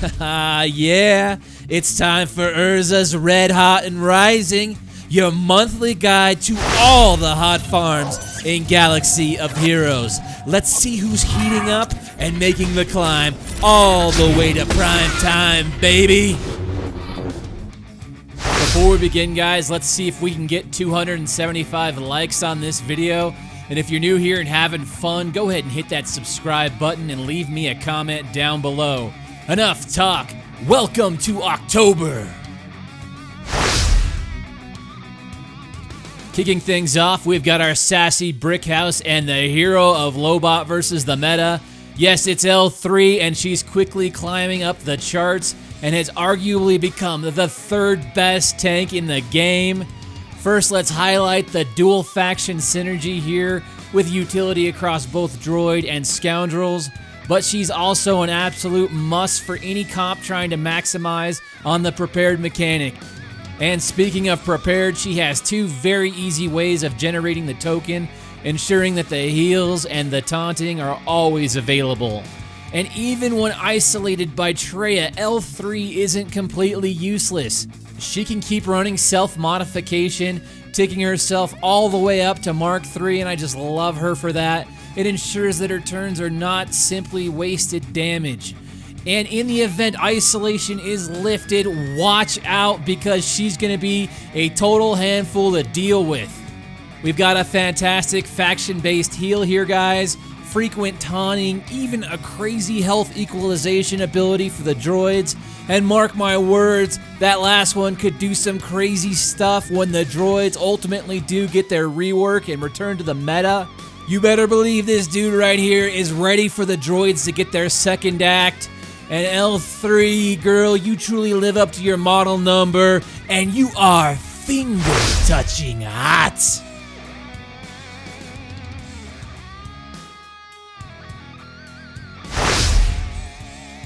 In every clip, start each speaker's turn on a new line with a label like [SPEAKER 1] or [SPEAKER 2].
[SPEAKER 1] Yeah, it's time for Urza's Red Hot and Rising, your monthly guide to all the hot farms in Galaxy of Heroes. Let's see who's heating up and making the climb all the way to prime time, baby. Before we begin, guys, let's see if we can get 275 likes on this video. And if you're new here and having fun, go ahead and hit that subscribe button and leave me a comment down below. Enough talk. Welcome to October. Kicking things off, we've got our sassy brick house and the hero of Lobot versus the meta. Yes, it's L3, and she's quickly climbing up the charts and has arguably become the third best tank in the game. First, let's highlight the dual faction synergy here with utility across both droid and scoundrels, but she's also an absolute must for any comp trying to maximize on the prepared mechanic. And speaking of prepared, she has two very easy ways of generating the token, ensuring that the heals and the taunting are always available. And even when isolated by Traya, L3 isn't completely useless. She can keep running self-modification, taking herself all the way up to Mark III, and I just love her for that. It ensures that her turns are not simply wasted damage. And in the event isolation is lifted, watch out because she's going to be a total handful to deal with. We've got a fantastic faction-based heal here, guys. Frequent taunting, even a crazy health equalization ability for the droids. And mark my words, that last one could do some crazy stuff when the droids ultimately do get their rework and return to the meta. You better believe this dude right here is ready for the droids to get their second act. And L3, girl, you truly live up to your model number, and you are finger-touching hot.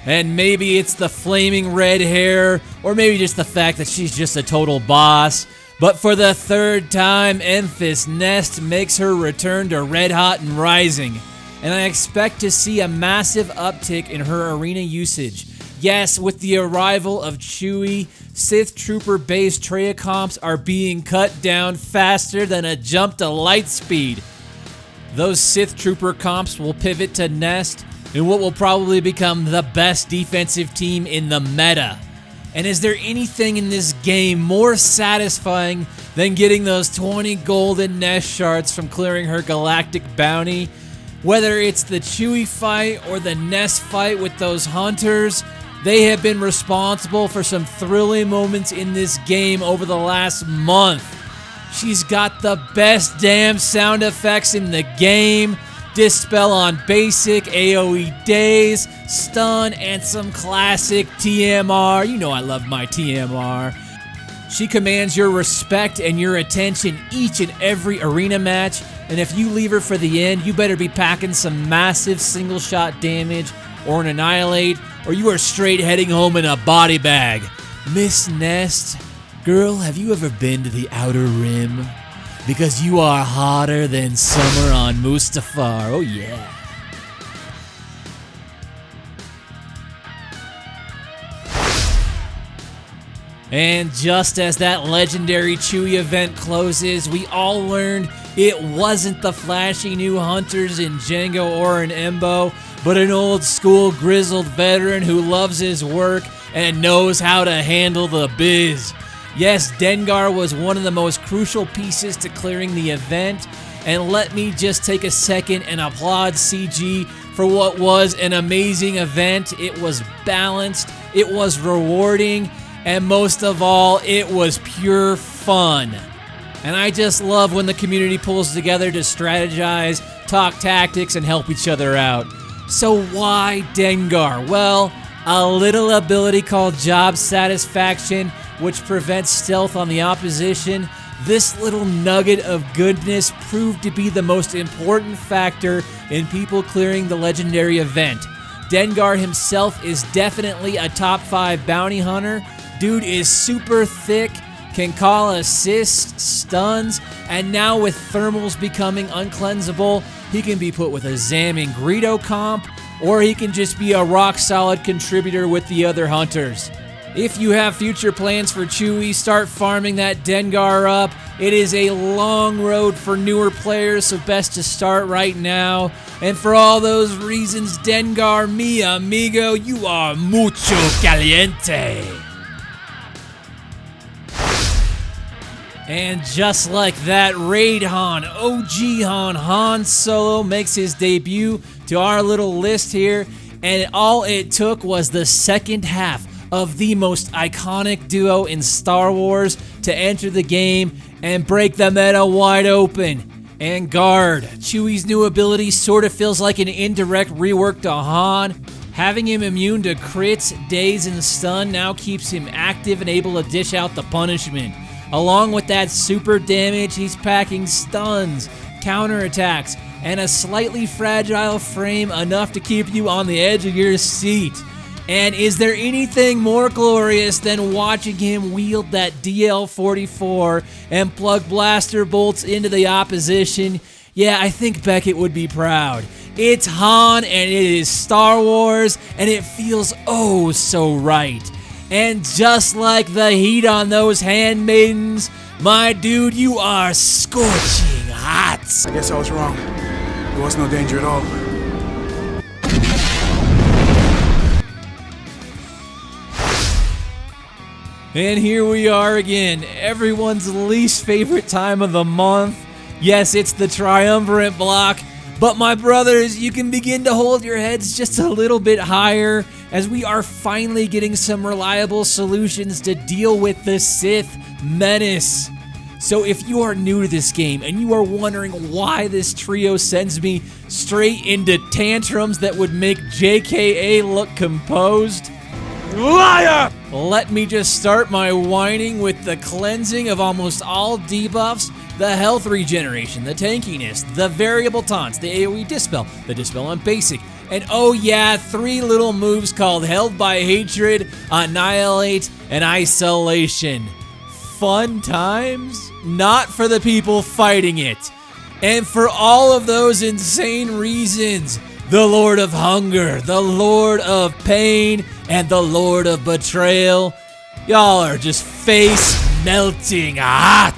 [SPEAKER 1] And maybe it's the flaming red hair, or maybe just the fact that she's just a total boss. But for the third time, Enfys Nest makes her return to Red Hot and Rising. And I expect to see a massive uptick in her arena usage. Yes, with the arrival of Chewie, Sith Trooper-based Traya comps are being cut down faster than a jump to light speed. Those Sith Trooper comps will pivot to Nest in what will probably become the best defensive team in the meta. And is there anything in this game more satisfying than getting those 20 golden Nest shards from clearing her galactic bounty? Whether it's the Chewie fight or the Nest fight with those hunters, they have been responsible for some thrilling moments in this game over the last month. She's got the best damn sound effects in the game. Dispel on basic, AoE daze, stun, and some classic TMR. You know I love my TMR. She commands your respect and your attention each and every arena match, and if you leave her for the end, you better be packing some massive single shot damage or an annihilate, or you are straight heading home in a body bag. Miss Nest, girl, have you ever been to the Outer Rim? Because you are hotter than summer on Mustafar, oh yeah. And just as that legendary Chewie event closes, we all learned it wasn't the flashy new hunters in Jango or in Embo, but an old school grizzled veteran who loves his work and knows how to handle the biz. Yes, Dengar was one of the most crucial pieces to clearing the event, and let me just take a second and applaud CG for what was an amazing event. It was balanced, it was rewarding, and most of all, it was pure fun. And I just love when the community pulls together to strategize, talk tactics, and help each other out. So why Dengar? Well, a little ability called Job Satisfaction, which prevents stealth on the opposition. This little nugget of goodness proved to be the most important factor in people clearing the legendary event. Dengar himself is definitely a top 5 bounty hunter. Dude is super thick, can call assists, stuns, and now with thermals becoming uncleansable, he can be put with a Zam and Greedo comp, or he can just be a rock-solid contributor with the other hunters. If you have future plans for Chewie, start farming that Dengar up. It is a long road for newer players, so best to start right now. And for all those reasons, Dengar, mi amigo, you are mucho caliente. And just like that, Raid Han, OG Han Solo makes his debut to our little list here. And all it took was the second half of the most iconic duo in Star Wars to enter the game and break the meta wide open. And guard, Chewie's new ability sort of feels like an indirect rework to Han. Having him immune to crits, daze, and stun now keeps him active and able to dish out the punishment. Along with that super damage, he's packing stuns, counterattacks, and a slightly fragile frame enough to keep you on the edge of your seat. And is there anything more glorious than watching him wield that DL-44 and plug blaster bolts into the opposition? Yeah, I think Beckett would be proud. It's Han and it is Star Wars and it feels oh so right. And just like the heat on those handmaidens, my dude, you are scorching hot.
[SPEAKER 2] I guess I was wrong. There was no danger at all.
[SPEAKER 1] And here we are again, everyone's least favorite time of the month. Yes, it's the triumvirate block, but my brothers, you can begin to hold your heads just a little bit higher as we are finally getting some reliable solutions to deal with the Sith menace. So if you are new to this game and you are wondering why this trio sends me straight into tantrums that would make JKA look composed, liar! Let me just start my whining with the cleansing of almost all debuffs, the health regeneration, the tankiness, the variable taunts, the AoE dispel, the dispel on basic, and oh yeah, 3 little moves called Held by Hatred, Annihilate, and Isolation. Fun times? Not for the people fighting it. And for all of those insane reasons, the Lord of Hunger, the Lord of Pain, and the Lord of Betrayal, y'all are just face melting hot.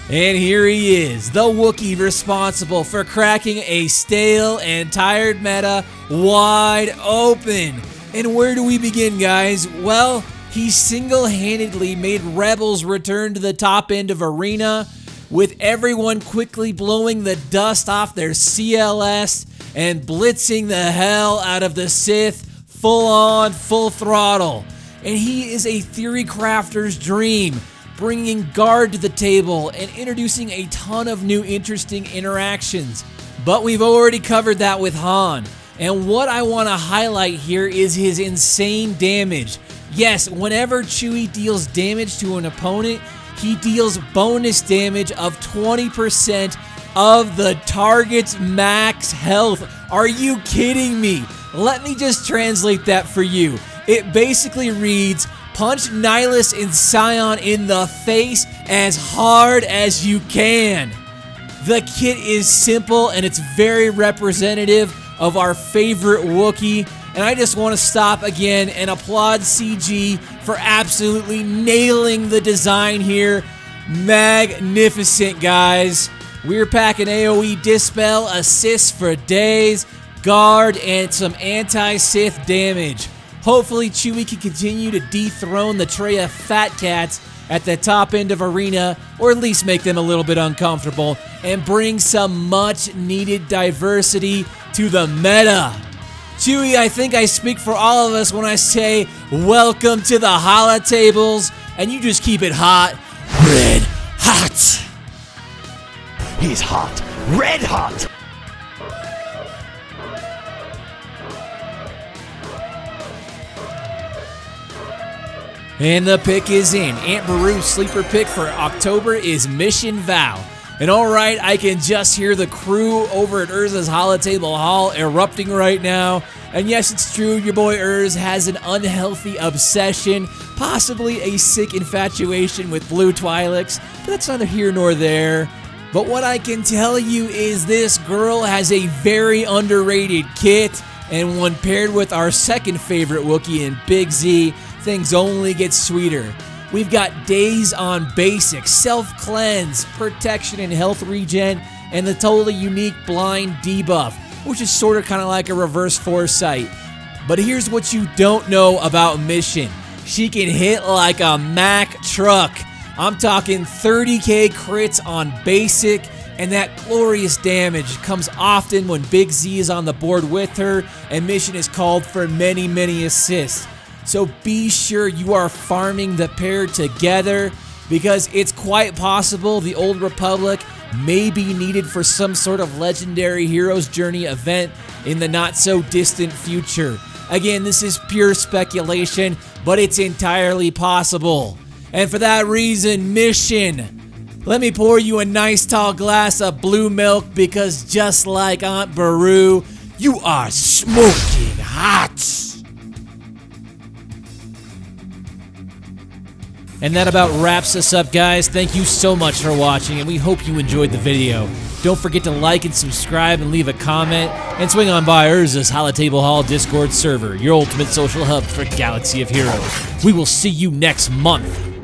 [SPEAKER 1] And here he is, the Wookiee responsible for cracking a stale and tired meta wide open. And where do we begin, guys? Well, he single-handedly made Rebels return to the top end of Arena, with everyone quickly blowing the dust off their CLS and blitzing the hell out of the Sith full on, full throttle. And he is a theory crafter's dream, bringing guard to the table and introducing a ton of new interesting interactions. But we've already covered that with Han. And what I want to highlight here is his insane damage. Yes, whenever Chewie deals damage to an opponent, he deals bonus damage of 20% of the target's max health. Are you kidding me? Let me just translate that for you. It basically reads, punch Nihilus and Scion in the face as hard as you can. The kit is simple and it's very representative of our favorite Wookiee. And I just want to stop again and applaud CG for absolutely nailing the design here. Magnificent, guys. We're packing AoE Dispel, assists for days, guard, and some anti-Sith damage. Hopefully Chewie can continue to dethrone the tray of fat cats at the top end of Arena, or at least make them a little bit uncomfortable, and bring some much needed diversity to the meta. Chewie, I think I speak for all of us when I say welcome to the holotables, and you just keep it hot, red hot.
[SPEAKER 3] He's hot, red hot.
[SPEAKER 1] And the pick is in. Aunt Beru's sleeper pick for October is Mission Vow. And alright, I can just hear the crew over at Urza's Holotable Hall erupting right now. And yes, it's true, your boy Urz has an unhealthy obsession, possibly a sick infatuation with blue Twi'leks, but that's neither here nor there. But what I can tell you is this girl has a very underrated kit, and when paired with our second favorite Wookiee in Big Z, things only get sweeter. We've got Days on Basic, Self-Cleanse, Protection and Health Regen, and the totally unique Blind Debuff, which is sort of kind of like a reverse Foresight. But here's what you don't know about Mission. She can hit like a Mack truck. I'm talking 30k crits on Basic, and that glorious damage comes often when Big Z is on the board with her, and Mission is called for many, many assists. So be sure you are farming the pair together, because it's quite possible the Old Republic may be needed for some sort of legendary Hero's Journey event in the not so distant future. Again, this is pure speculation, but it's entirely possible. And for that reason, Mission, let me pour you a nice tall glass of blue milk, because just like Aunt Beru, you are smoking hot. And that about wraps us up, guys. Thank you so much for watching, and we hope you enjoyed the video. Don't forget to like and subscribe and leave a comment, and swing on by Urza's Holotable Hall Discord server, your ultimate social hub for Galaxy of Heroes. We will see you next month.